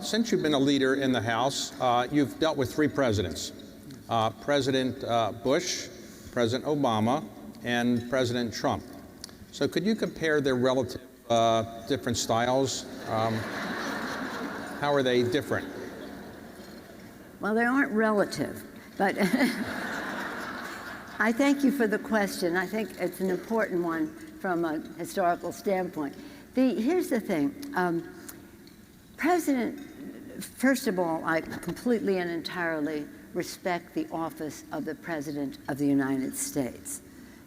since you've been a leader in the House, you've dealt with 3 presidents, President Bush, President Obama, and President Trump. So could you compare their relative different styles? How are they different? Well, they aren't relative, but I thank you for the question. I think it's an important one from a historical standpoint. Here's the thing. First of all, I completely and entirely respect the office of the President of the United States.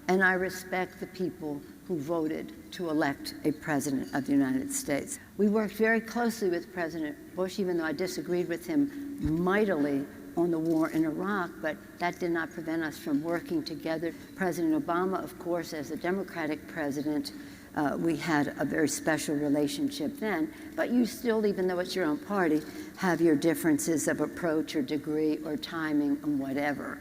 And I respect the people who voted to elect a President of the United States. We worked very closely with President Bush, even though I disagreed with him mightily on the war in Iraq, but that did not prevent us from working together. President Obama, of course, as a Democratic president, we had a very special relationship then, but you still, even though it's your own party, have your differences of approach or degree or timing and whatever.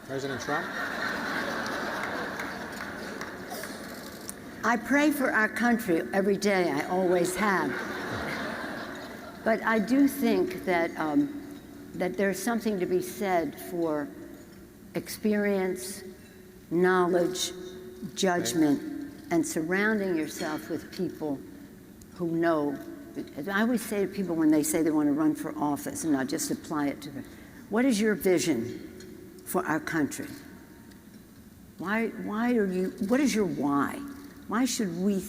President Trump? I pray for our country every day. I always have. But I do think that, that there's something to be said for experience, knowledge, judgment, and surrounding yourself with people who know. I always say to people when they say they want to run for office, and I'll just apply it to them, what is your vision for our country? What is your why? Why should we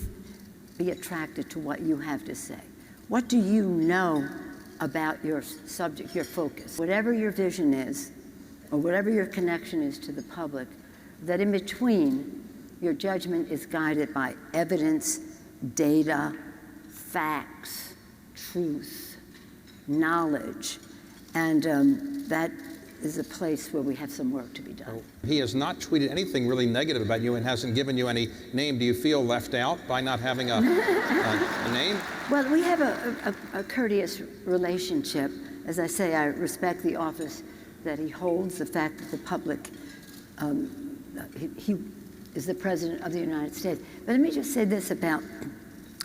be attracted to what you have to say? What do you know about your subject, your focus? Whatever your vision is, or whatever your connection is to the public, that in between, your judgment is guided by evidence, data, facts, truth, knowledge, and that is a place where we have some work to be done. He has not tweeted anything really negative about you and hasn't given you any name. Do you feel left out by not having a name? Well, we have a courteous relationship. As I say, I respect the office that he holds, the fact that the public, he is the President of the United States. But let me just say this about,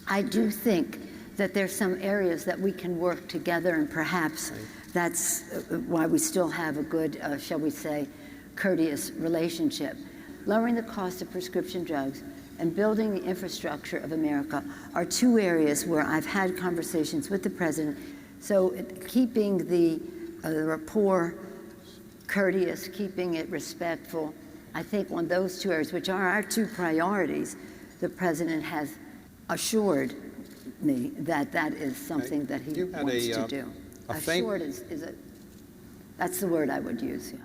I do think that there's some areas that we can work together, and perhaps that's why we still have a good, shall we say, courteous relationship. Lowering the cost of prescription drugs and building the infrastructure of America are 2 areas where I've had conversations with the President. So keeping the rapport courteous, keeping it respectful, I think on those 2 areas, which are our 2 priorities, the President has assured me that that is something that he wants to do. Assured that's the word I would use, yeah.